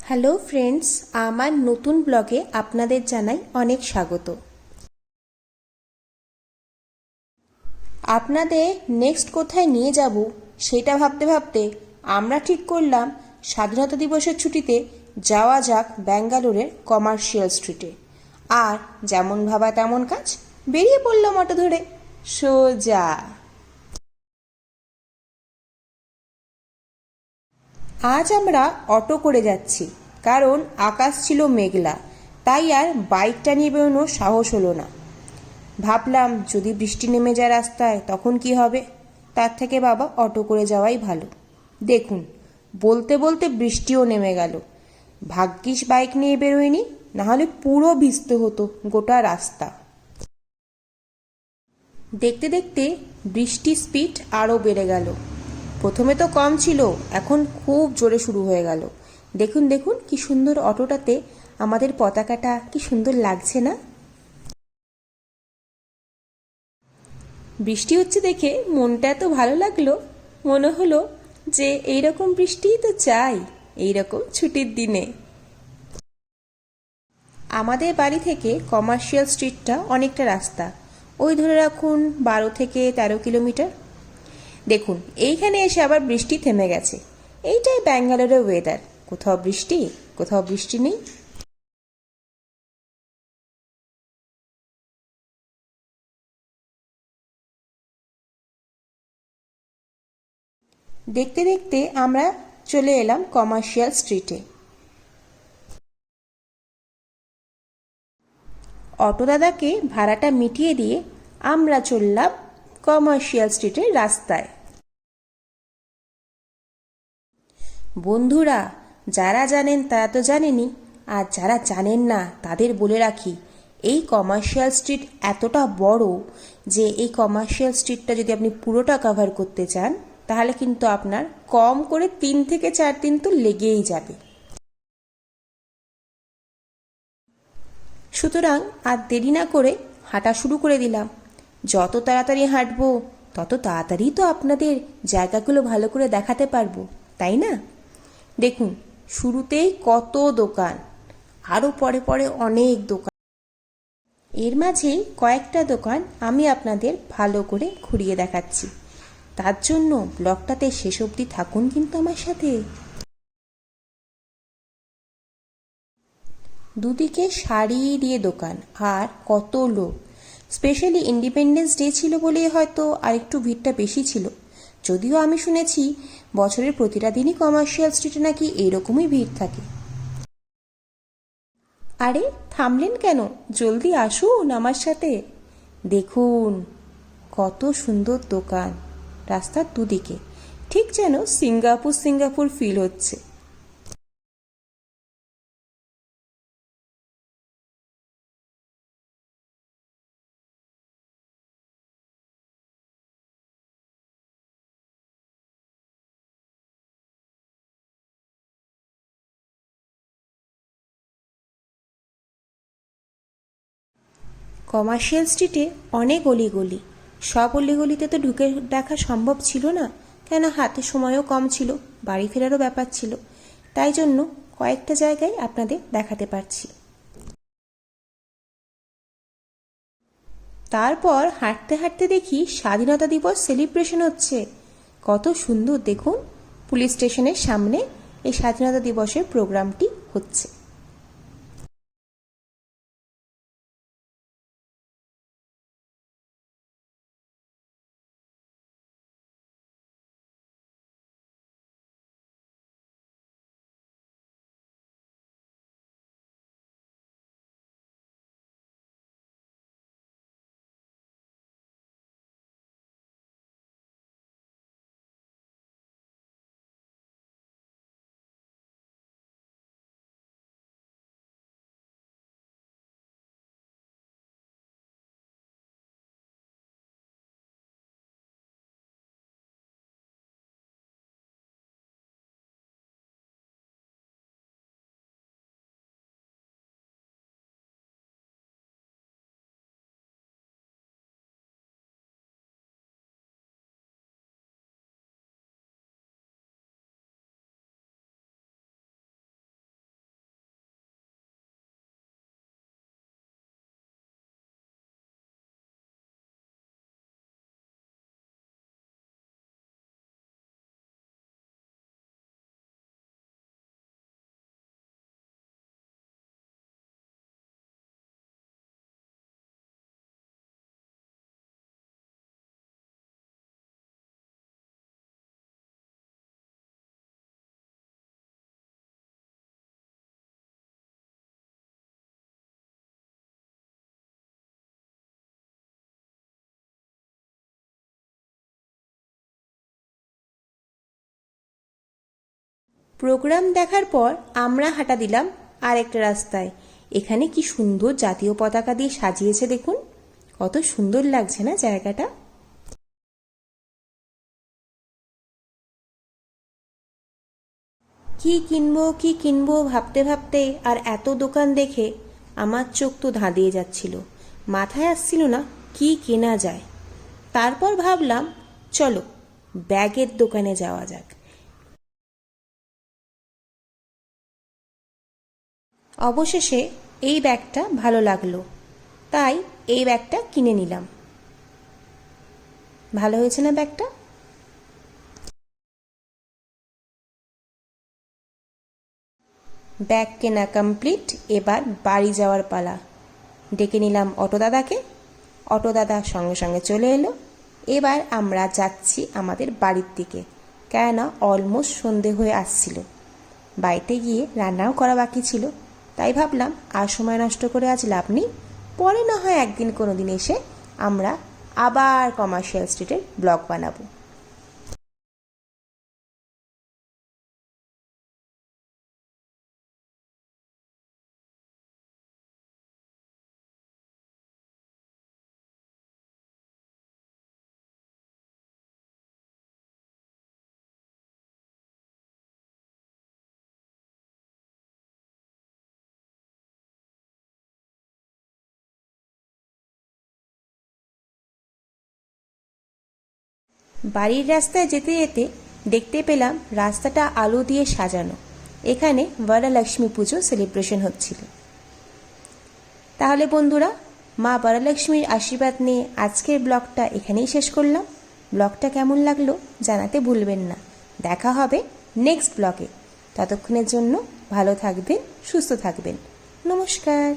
Hello friends, আমার নতুন ব্লগে আপনাদের জানাই অনেক স্বাগত। আপনাদের নেক্সট কোথায় নিয়ে যাব সেটা ভাবতে ভাবতে আমরা ঠিক করলাম স্বাধীনতা দিবসের ছুটিতে যাওয়া যাক ব্যাঙ্গালোরের কমার্শিয়াল স্ট্রিটে। আর যেমন ভাবা তেমন কাজ, বেরিয়ে পড়লাম অটো ধরে সোজা। আজ আমরা অটো করে যাচ্ছি, কারণ আকাশ ছিল মেঘলা, তাই আর বাইকটা নিয়ে বেরোনোর সাহস হলো না। ভাবলাম যদি বৃষ্টি নেমে যায় রাস্তায় তখন কি হবে, তার থেকে বাবা অটো করে যাওয়াই ভালো। দেখুন, বলতে বলতে বৃষ্টিও নেমে গেল। ভাগ্যিস বাইক নিয়ে বেরোয়নি, নাহলে পুরো ভিজতে হতো গোটা রাস্তা। দেখতে দেখতে বৃষ্টির স্পিড আরও বেড়ে গেল। প্রথমে তো কম ছিল, এখন খুব জোরে শুরু হয়ে গেল। দেখুন দেখুন কি সুন্দর অটোটাতে আমাদের পতাকাটা কি সুন্দর লাগছে না? বৃষ্টি হচ্ছে দেখে মনটা এত ভালো লাগলো, মনে হলো যে এইরকম বৃষ্টিই তো চাই এইরকম ছুটির দিনে। আমাদের বাড়ি থেকে কমার্শিয়াল স্ট্রিটটা অনেকটা রাস্তা, ওই ধরে রাখুন 12 থেকে 13 কিলোমিটার। দেখুন, এইখানে এসে আবার বৃষ্টি থেমে গেছে। এইটাই ব্যাঙ্গালোরের ওয়েদার, কোথাও বৃষ্টি কোথাও বৃষ্টি নেই। দেখতে দেখতে আমরা চলে এলাম কমার্শিয়াল স্ট্রিটে। অটো দাদাকে ভাড়াটা মিটিয়ে দিয়ে আমরা চললাম কমার্শিয়াল স্ট্রিটের রাস্তায়। বন্ধুরা, যারা জানেন তারা তো জানেনই, আর যারা জানেন না তাদের বলে রাখি, এই কমার্শিয়াল স্ট্রিট এতটা বড় যে এই কমার্শিয়াল স্ট্রিটটা যদি আপনি পুরোটা কভার করতে চান তাহলে কিন্তু আপনার কম করে 3 থেকে 4 দিন তো লেগেই যাবে। সুতরাং আর দেরি না করে হাঁটা শুরু করে দিলাম। যত তাড়াতাড়ি হাঁটবো তত তাড়াতাড়ি তো আপনাদের জায়গাগুলো ভালো করে দেখাতে পারবো, তাই না? দেখুন, শুরুতেই কত দোকান, আরও পরে পরে অনেক দোকান। এর মাঝেই কয়েকটা দোকান আমি আপনাদের ভালো করে ঘুরিয়ে দেখাচ্ছি। তার জন্য ব্লগটাতে শেষ অবধি থাকুন কিন্তু আমার সাথে। দুদিকে সারি দিয়ে দোকান আর কত লোক। স্পেশালি ইন্ডিপেন্ডেন্স ডে ছিল বলেই হয়তো আরেকটু ভিড়টা বেশি ছিল। যদিও আমি শুনেছি বছরের প্রতিটা দিনই কমার্শিয়াল স্ট্রিটে নাকি এরকমই ভিড় থাকে। আরে থামলেন কেন, জলদি আসুন আমার সাথে। দেখুন কত সুন্দর দোকান রাস্তার দুদিকে, ঠিক যেন সিঙ্গাপুর সিঙ্গাপুর ফিল হচ্ছে। কমার্শিয়াল স্ট্রিটে অনেক অলিগলি, সব অলিগলিতে তো ঢুকে দেখা সম্ভব ছিল না, কেন হাতে সময়ও কম ছিল, বাড়ি ফেরারও ব্যাপার ছিল। তাই জন্য কয়েকটা জায়গায় আপনাদের দেখাতে পারছি। তারপর হাঁটতে হাঁটতে দেখি স্বাধীনতা দিবস সেলিব্রেশন হচ্ছে। কত সুন্দর দেখুন, পুলিশ স্টেশনের সামনে এই স্বাধীনতা দিবসের প্রোগ্রামটি হচ্ছে। প্রোগ্রাম দেখার পর আমরা হাঁটা দিলাম আরেকটা রাস্তায়। এখানে কি সুন্দর জাতীয় পতাকা দিয়ে সাজিয়েছে দেখুন, কত সুন্দর লাগছে না জায়গাটা। কি কিনবো ভাবতে ভাবতে আর এত দোকান দেখে আমার চোখ তো ধাঁধিয়ে যাচ্ছিল, মাথায় আসছিল না কি কেনা যায়। তারপর ভাবলাম চলো ব্যাগের দোকানে যাওয়া যাক। অবশেষে এই ব্যাগটা ভালো লাগলো, তাই এই ব্যাগটা কিনে নিলাম। ভালো হয়েছে না ব্যাগটা? ব্যাগ কেনা কমপ্লিট, এবার বাড়ি যাওয়ার পালা। ডেকে নিলাম অটো দাদাকে, অটো দাদা সঙ্গে সঙ্গে চলে এলো। এবার আমরা যাচ্ছি আমাদের বাড়ির দিকে, কেননা অলমোস্ট সন্ধে হয়ে আসছিল। বাড়িতে গিয়ে রান্নাও করা বাকি ছিল, তাই ভাবলাম আর সময় নষ্ট করে আজ লাভ নেই, পরে না হয় একদিন কোনো দিন এসে আমরা আবার কমার্শিয়াল স্ট্রিটের ব্লগ বানাবো। বাড়ির রাস্তায় যেতে যেতে দেখতে পেলাম রাস্তাটা আলো দিয়ে সাজানো। এখানে বরলক্ষ্মী পুজো সেলিব্রেশন হচ্ছিল। তাহলে বন্ধুরা, মা বরলক্ষ্মীর আশীর্বাদ নিয়ে আজকের ব্লগটা এখানেই শেষ করলাম। ব্লগটা কেমন লাগলো জানাতে ভুলবেন না। দেখা হবে নেক্সট ব্লগে। ততক্ষণের জন্য ভালো থাকবেন, সুস্থ থাকবেন। নমস্কার।